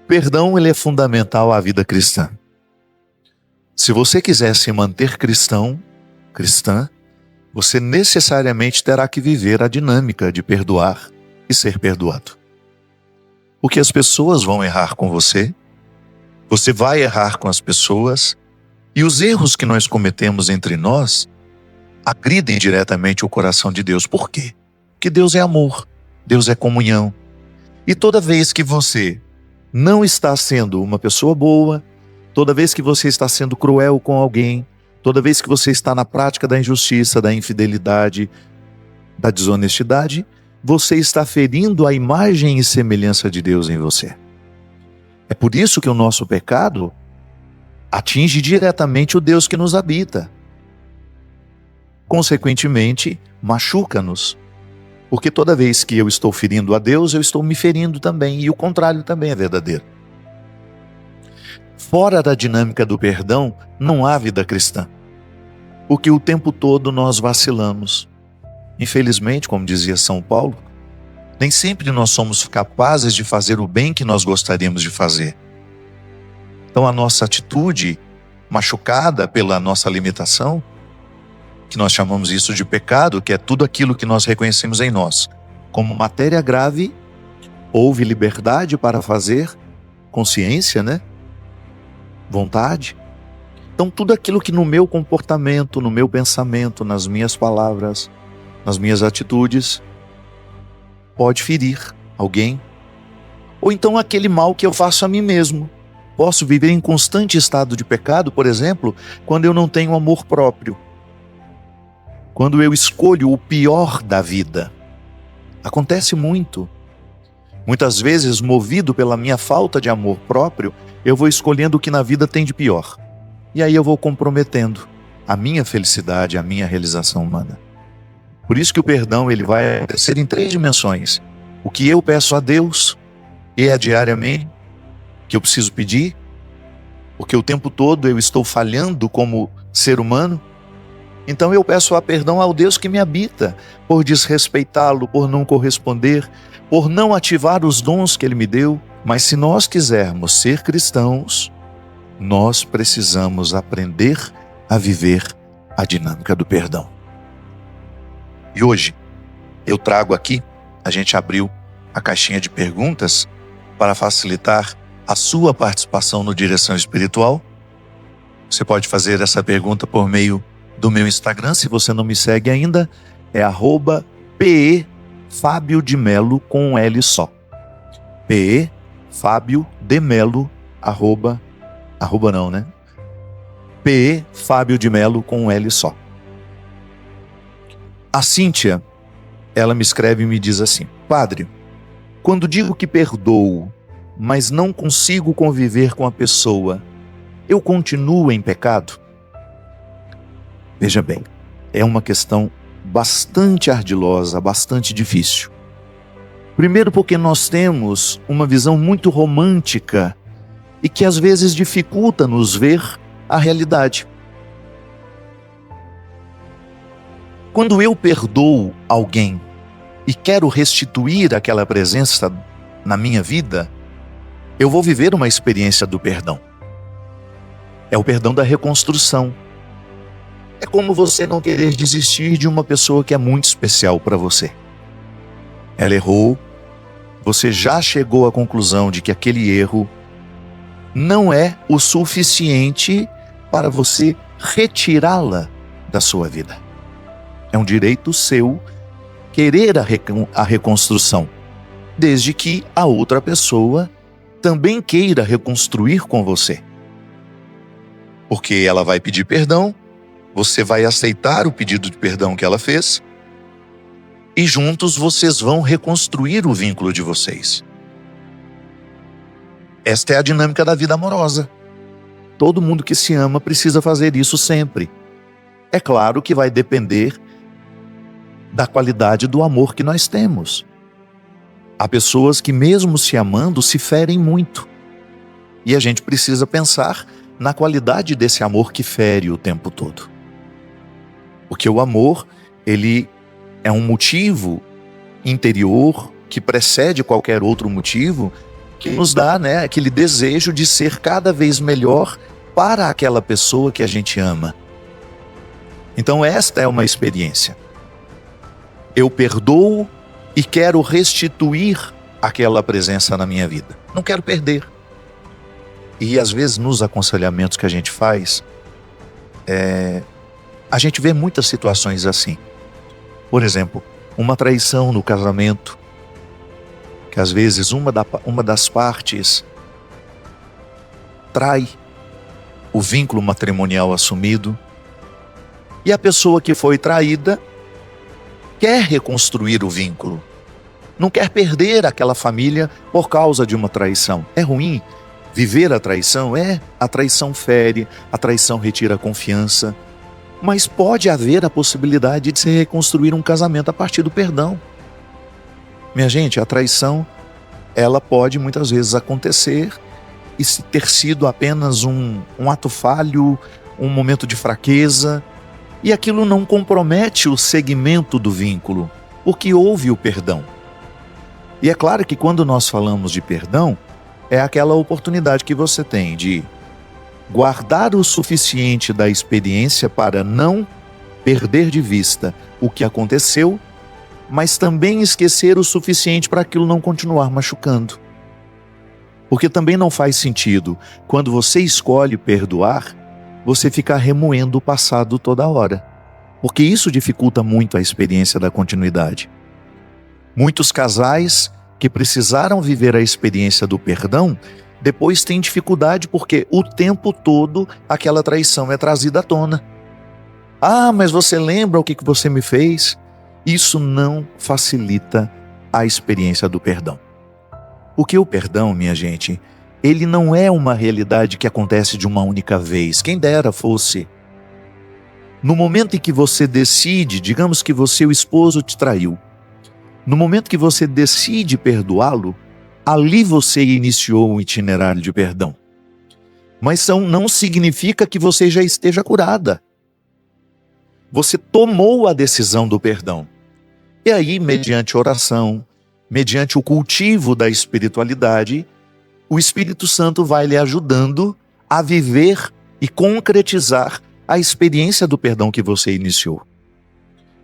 perdão, ele é fundamental à vida cristã. Se você quiser se manter cristã, você necessariamente terá que viver a dinâmica de perdoar e ser perdoado. Porque as pessoas vão errar com você vai errar com as pessoas, e os erros que nós cometemos entre nós agridem diretamente o coração de Deus. Por quê? Porque Deus é amor, Deus é comunhão. E toda vez que você não está sendo uma pessoa boa, toda vez que você está sendo cruel com alguém, toda vez que você está na prática da injustiça, da infidelidade, da desonestidade, você está ferindo a imagem e semelhança de Deus em você. É por isso que o nosso pecado atinge diretamente o Deus que nos habita. Consequentemente, machuca-nos. Porque toda vez que eu estou ferindo a Deus, eu estou me ferindo também, e o contrário também é verdadeiro. Fora da dinâmica do perdão, não há vida cristã. Porque o tempo todo nós vacilamos. Infelizmente, como dizia São Paulo, nem sempre nós somos capazes de fazer o bem que nós gostaríamos de fazer. Então a nossa atitude, machucada pela nossa limitação, que nós chamamos isso de pecado, que é tudo aquilo que nós reconhecemos em nós como matéria grave, houve liberdade para fazer, consciência, vontade. Então tudo aquilo que no meu comportamento, no meu pensamento, nas minhas palavras, nas minhas atitudes, pode ferir alguém. Ou então aquele mal que eu faço a mim mesmo. Posso viver em constante estado de pecado, por exemplo, quando eu não tenho amor próprio. Quando eu escolho o pior da vida. Acontece muito. Muitas vezes, movido pela minha falta de amor próprio, eu vou escolhendo o que na vida tem de pior. E aí eu vou comprometendo a minha felicidade, a minha realização humana. Por isso que o perdão ele vai ser em 3 dimensões. O que eu peço a Deus, e é diariamente, que eu preciso pedir, porque o tempo todo eu estou falhando como ser humano. Então eu peço perdão ao Deus que me habita, por desrespeitá-lo, por não corresponder, por não ativar os dons que Ele me deu. Mas se nós quisermos ser cristãos, nós precisamos aprender a viver a dinâmica do perdão. E hoje eu trago aqui, a gente abriu a caixinha de perguntas para facilitar a sua participação no Direção Espiritual. Você pode fazer essa pergunta por meio do meu Instagram, se você não me segue ainda, é @PE Fábio de Melo com um L só. PE Fábio de Melo, PE Fábio de Melo com um L só. A Cíntia, ela me escreve e me diz assim: Padre, quando digo que perdoo, mas não consigo conviver com a pessoa, eu continuo em pecado? Veja bem, é uma questão bastante ardilosa, bastante difícil. Primeiro porque nós temos uma visão muito romântica e que às vezes dificulta nos ver a realidade. Quando eu perdoo alguém e quero restituir aquela presença na minha vida, eu vou viver uma experiência do perdão. É o perdão da reconstrução. É como você não querer desistir de uma pessoa que é muito especial para você. Ela errou, você já chegou à conclusão de que aquele erro não é o suficiente para você retirá-la da sua vida. É um direito seu querer a reconstrução, desde que a outra pessoa também queira reconstruir com você. Porque ela vai pedir perdão, você vai aceitar o pedido de perdão que ela fez, e juntos vocês vão reconstruir o vínculo de vocês. Esta é a dinâmica da vida amorosa. Todo mundo que se ama precisa fazer isso sempre. É claro que vai depender da qualidade do amor que nós temos. Há pessoas que mesmo se amando se ferem muito. E a gente precisa pensar na qualidade desse amor que fere o tempo todo. Porque o amor, ele é um motivo interior que precede qualquer outro motivo que nos dá, né, aquele desejo de ser cada vez melhor para aquela pessoa que a gente ama. Então esta é uma experiência. Eu perdoo e quero restituir aquela presença na minha vida. Não quero perder. E às vezes nos aconselhamentos que a gente faz, a gente vê muitas situações assim. Por exemplo, uma traição no casamento, que às vezes uma das partes trai o vínculo matrimonial assumido, e a pessoa que foi traída quer reconstruir o vínculo, não quer perder aquela família por causa de uma traição. É ruim viver a traição? A traição fere, a traição retira a confiança, mas pode haver a possibilidade de se reconstruir um casamento a partir do perdão. Minha gente, a traição, ela pode muitas vezes acontecer e se ter sido apenas um ato falho, um momento de fraqueza, e aquilo não compromete o segmento do vínculo, porque houve o perdão. E é claro que quando nós falamos de perdão, é aquela oportunidade que você tem de guardar o suficiente da experiência para não perder de vista o que aconteceu, mas também esquecer o suficiente para aquilo não continuar machucando. Porque também não faz sentido, quando você escolhe perdoar, você ficar remoendo o passado toda hora. Porque isso dificulta muito a experiência da continuidade. Muitos casais que precisaram viver a experiência do perdão, depois têm dificuldade porque o tempo todo aquela traição é trazida à tona. Ah, mas você lembra o que você me fez? Isso não facilita a experiência do perdão. Porque o perdão, minha gente, ele não é uma realidade que acontece de uma única vez. Quem dera fosse. No momento em que você decide, digamos que você, o esposo, te traiu. No momento que você decide perdoá-lo, ali você iniciou um itinerário de perdão. Mas não significa que você já esteja curada. Você tomou a decisão do perdão. E aí, mediante oração, mediante o cultivo da espiritualidade, o Espírito Santo vai lhe ajudando a viver e concretizar a experiência do perdão que você iniciou.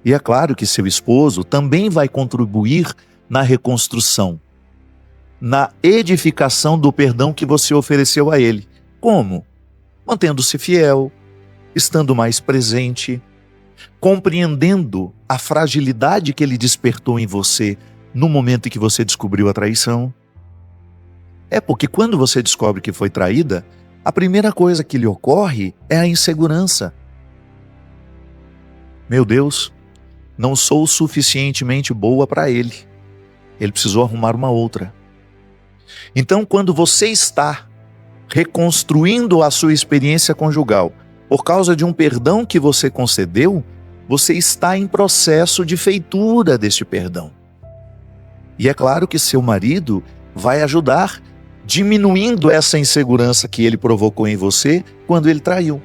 E é claro que seu esposo também vai contribuir na reconstrução, na edificação do perdão que você ofereceu a ele. Como? Mantendo-se fiel, estando mais presente, compreendendo a fragilidade que ele despertou em você no momento em que você descobriu a traição. É porque quando você descobre que foi traída, a primeira coisa que lhe ocorre é a insegurança. Meu Deus, não sou suficientemente boa para ele. Ele precisou arrumar uma outra. Então, quando você está reconstruindo a sua experiência conjugal por causa de um perdão que você concedeu, você está em processo de feitura deste perdão. E é claro que seu marido vai ajudar diminuindo essa insegurança que ele provocou em você quando ele traiu.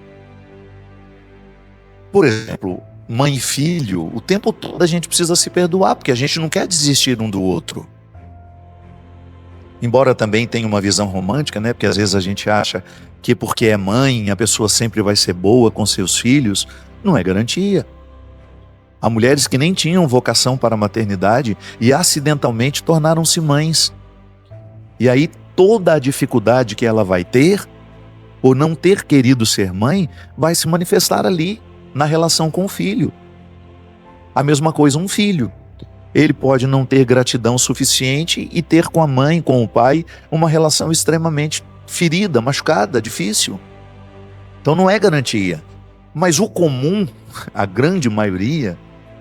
Por exemplo, mãe e filho, o tempo todo a gente precisa se perdoar, porque a gente não quer desistir um do outro. Embora também tenha uma visão romântica, né? Porque às vezes a gente acha que porque é mãe, a pessoa sempre vai ser boa com seus filhos. Não é garantia. Há mulheres que nem tinham vocação para a maternidade e acidentalmente tornaram-se mães. E aí toda a dificuldade que ela vai ter, por não ter querido ser mãe, vai se manifestar ali, na relação com o filho. A mesma coisa um filho. Ele pode não ter gratidão suficiente e ter com a mãe, com o pai, uma relação extremamente ferida, machucada, difícil. Então não é garantia. Mas o comum, a grande maioria,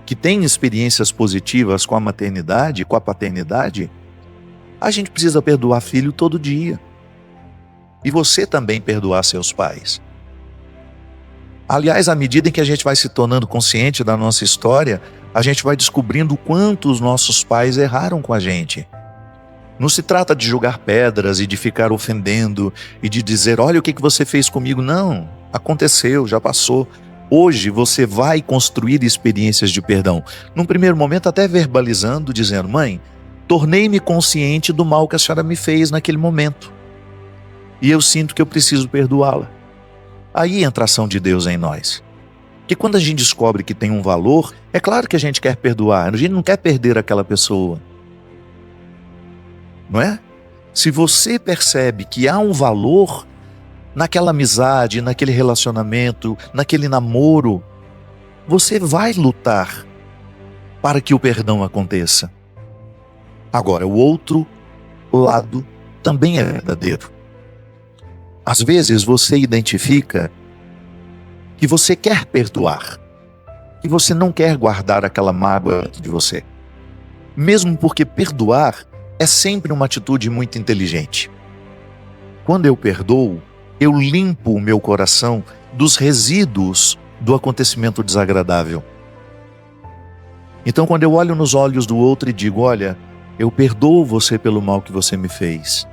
que tem experiências positivas com a maternidade, com a paternidade, a gente precisa perdoar filho todo dia. E você também perdoar seus pais. Aliás, à medida em que a gente vai se tornando consciente da nossa história, a gente vai descobrindo o quanto os nossos pais erraram com a gente. Não se trata de jogar pedras e de ficar ofendendo e de dizer, olha o que você fez comigo. Não, aconteceu, já passou. Hoje você vai construir experiências de perdão. Num primeiro momento até verbalizando, dizendo, mãe, tornei-me consciente do mal que a senhora me fez naquele momento. E eu sinto que eu preciso perdoá-la. Aí entra a ação de Deus em nós. Porque quando a gente descobre que tem um valor, é claro que a gente quer perdoar, a gente não quer perder aquela pessoa. Não é? Se você percebe que há um valor naquela amizade, naquele relacionamento, naquele namoro, você vai lutar para que o perdão aconteça. Agora, o outro lado também é verdadeiro. Às vezes você identifica que você quer perdoar, que você não quer guardar aquela mágoa dentro de você. Mesmo porque perdoar é sempre uma atitude muito inteligente. Quando eu perdoo, eu limpo o meu coração dos resíduos do acontecimento desagradável. Então, quando eu olho nos olhos do outro e digo, olha, eu perdoo você pelo mal que você me fez.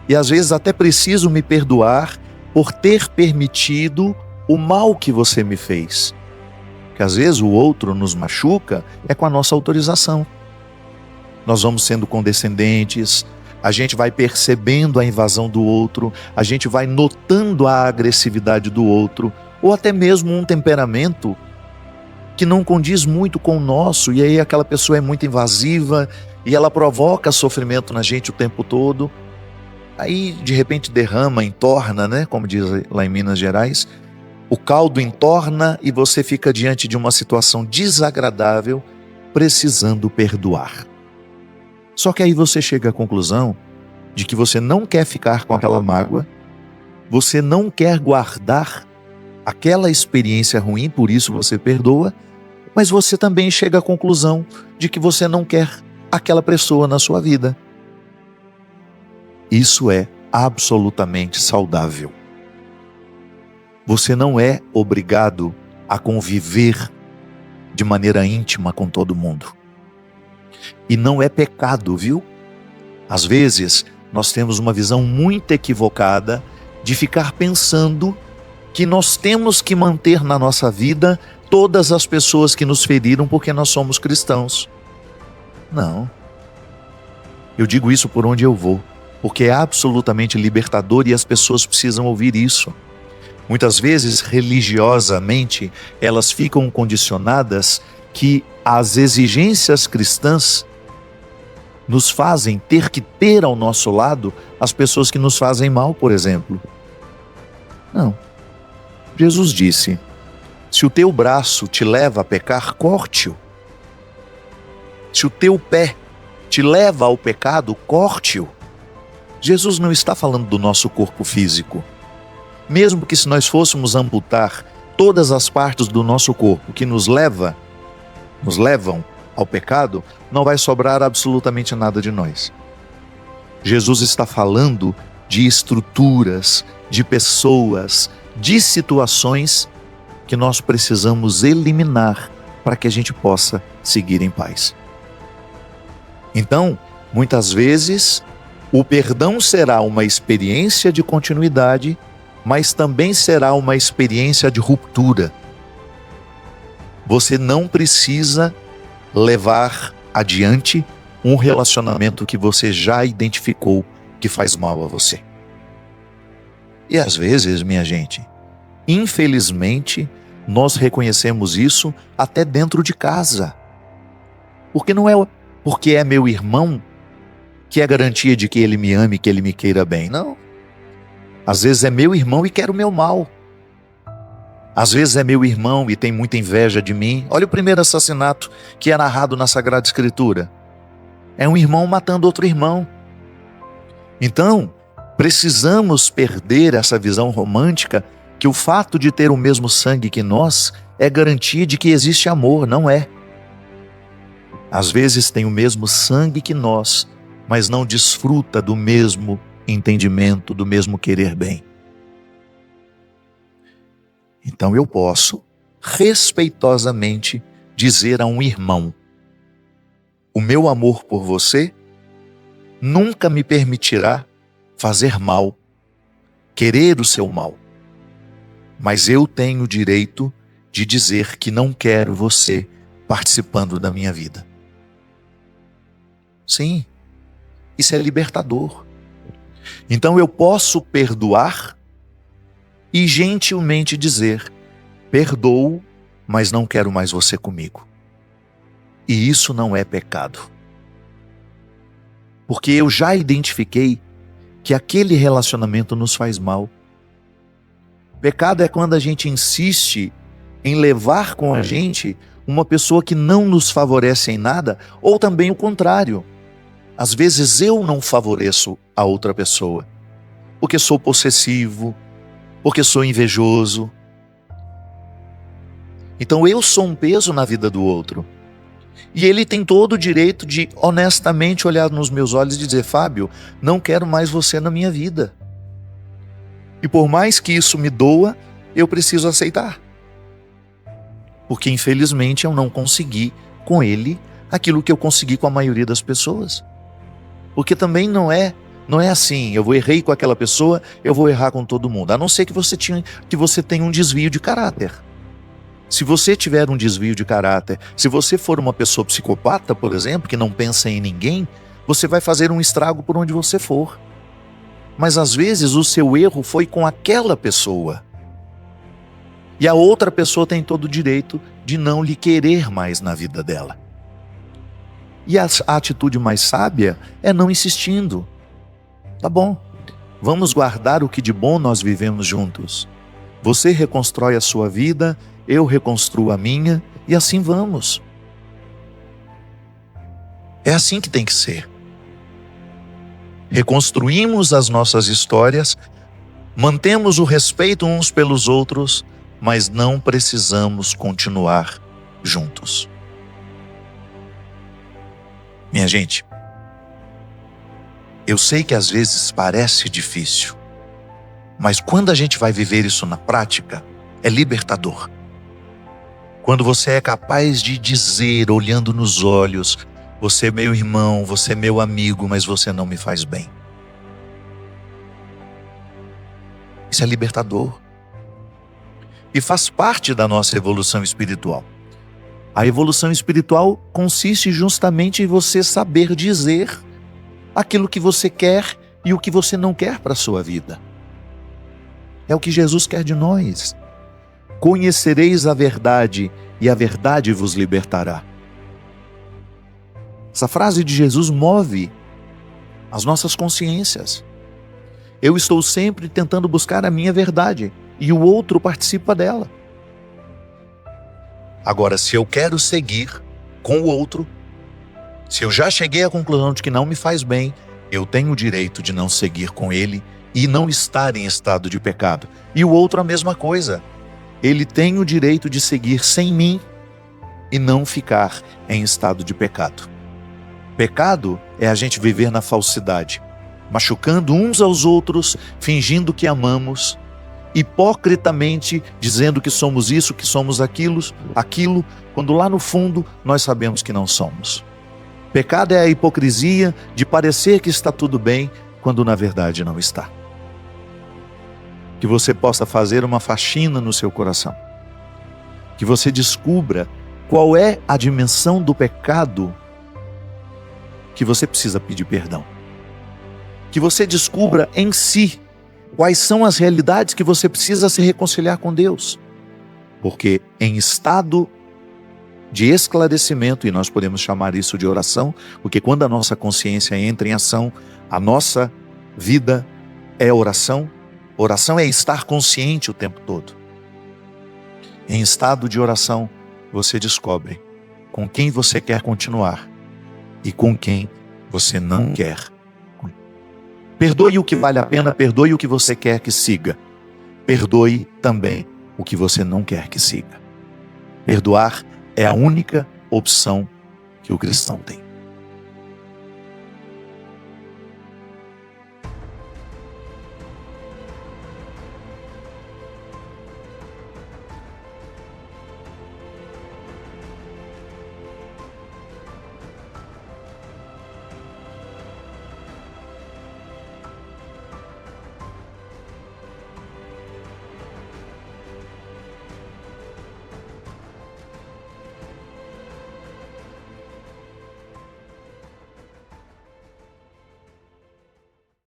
E às vezes até preciso me perdoar por ter permitido o mal que você me fez. Porque às vezes o outro nos machuca é com a nossa autorização. Nós vamos sendo condescendentes, a gente vai percebendo a invasão do outro, a gente vai notando a agressividade do outro, ou até mesmo um temperamento que não condiz muito com o nosso, e aí aquela pessoa é muito invasiva e ela provoca sofrimento na gente o tempo todo. Aí de repente derrama, entorna, né? Como diz lá em Minas Gerais, o caldo entorna e você fica diante de uma situação desagradável, precisando perdoar. Só que aí você chega à conclusão de que você não quer ficar com aquela mágoa, você não quer guardar aquela experiência ruim, por isso você perdoa, mas você também chega à conclusão de que você não quer aquela pessoa na sua vida. Isso é absolutamente saudável. Você não é obrigado a conviver de maneira íntima com todo mundo. E não é pecado, viu? Às vezes, nós temos uma visão muito equivocada de ficar pensando que nós temos que manter na nossa vida todas as pessoas que nos feriram porque nós somos cristãos. Não. Eu digo isso por onde eu vou, porque é absolutamente libertador e as pessoas precisam ouvir isso. Muitas vezes, religiosamente, elas ficam condicionadas que as exigências cristãs nos fazem ter que ter ao nosso lado as pessoas que nos fazem mal, por exemplo. Não. Jesus disse, se o teu braço te leva a pecar, corte-o. Se o teu pé te leva ao pecado, corte-o. Jesus não está falando do nosso corpo físico. Mesmo que se nós fôssemos amputar todas as partes do nosso corpo que nos levam ao pecado, não vai sobrar absolutamente nada de nós. Jesus está falando de estruturas, de pessoas, de situações que nós precisamos eliminar para que a gente possa seguir em paz. Então, muitas vezes, o perdão será uma experiência de continuidade, mas também será uma experiência de ruptura. Você não precisa levar adiante um relacionamento que você já identificou que faz mal a você. E às vezes, minha gente, infelizmente, nós reconhecemos isso até dentro de casa. Porque não é porque é meu irmão que é garantia de que ele me ame, que ele me queira bem. Não. Às vezes é meu irmão e quer o meu mal. Às vezes é meu irmão e tem muita inveja de mim. Olha o primeiro assassinato que é narrado na Sagrada Escritura. É um irmão matando outro irmão. Então, precisamos perder essa visão romântica que o fato de ter o mesmo sangue que nós é garantia de que existe amor. Não é. Às vezes tem o mesmo sangue que nós, mas não desfruta do mesmo entendimento, do mesmo querer bem. Então eu posso, respeitosamente, dizer a um irmão, o meu amor por você nunca me permitirá fazer mal, querer o seu mal. Mas eu tenho o direito de dizer que não quero você participando da minha vida. Sim, isso é libertador. Então eu posso perdoar e gentilmente dizer: perdoo, mas não quero mais você comigo. E isso não é pecado. Porque eu já identifiquei que aquele relacionamento nos faz mal. Pecado é quando a gente insiste em levar com a gente uma pessoa que não nos favorece em nada, ou também o contrário. Às vezes eu não favoreço a outra pessoa, porque sou possessivo, porque sou invejoso. Então eu sou um peso na vida do outro. E ele tem todo o direito de honestamente olhar nos meus olhos e dizer: Fábio, não quero mais você na minha vida. E por mais que isso me doa, eu preciso aceitar. Porque infelizmente eu não consegui com ele aquilo que eu consegui com a maioria das pessoas. Porque também não é assim: eu errei com aquela pessoa, eu vou errar com todo mundo. A não ser que você tenha um desvio de caráter. Se você tiver um desvio de caráter, se você for uma pessoa psicopata, por exemplo, que não pensa em ninguém, você vai fazer um estrago por onde você for. Mas às vezes o seu erro foi com aquela pessoa. E a outra pessoa tem todo o direito de não lhe querer mais na vida dela. E a atitude mais sábia é não insistindo. Tá bom, vamos guardar o que de bom nós vivemos juntos. Você reconstrói a sua vida, eu reconstruo a minha, e assim vamos. É assim que tem que ser. Reconstruímos as nossas histórias, mantemos o respeito uns pelos outros, mas não precisamos continuar juntos. Minha gente, eu sei que às vezes parece difícil, mas quando a gente vai viver isso na prática, é libertador. Quando você é capaz de dizer, olhando nos olhos: você é meu irmão, você é meu amigo, mas você não me faz bem. Isso é libertador. E faz parte da nossa evolução espiritual. A evolução espiritual consiste justamente em você saber dizer aquilo que você quer e o que você não quer para a sua vida. É o que Jesus quer de nós. Conhecereis a verdade e a verdade vos libertará. Essa frase de Jesus move as nossas consciências. Eu estou sempre tentando buscar a minha verdade e o outro participa dela. Agora, se eu quero seguir com o outro, se eu já cheguei à conclusão de que não me faz bem, eu tenho o direito de não seguir com ele e não estar em estado de pecado. E o outro a mesma coisa. Ele tem o direito de seguir sem mim e não ficar em estado de pecado. Pecado é a gente viver na falsidade, machucando uns aos outros, fingindo que amamos, hipocritamente dizendo que somos isso, que somos aquilo, quando lá no fundo nós sabemos que não somos. Pecado é a hipocrisia de parecer que está tudo bem, quando na verdade não está. Que você possa fazer uma faxina no seu coração. Que você descubra qual é a dimensão do pecado que você precisa pedir perdão. Que você descubra em si quais são as realidades que você precisa se reconciliar com Deus. Porque em estado de esclarecimento, e nós podemos chamar isso de oração, porque quando a nossa consciência entra em ação, a nossa vida é oração. Oração é estar consciente o tempo todo. Em estado de oração, você descobre com quem você quer continuar e com quem você não quer. Perdoe o que vale a pena, perdoe o que você quer que siga. Perdoe também o que você não quer que siga. Perdoar é a única opção que o cristão tem.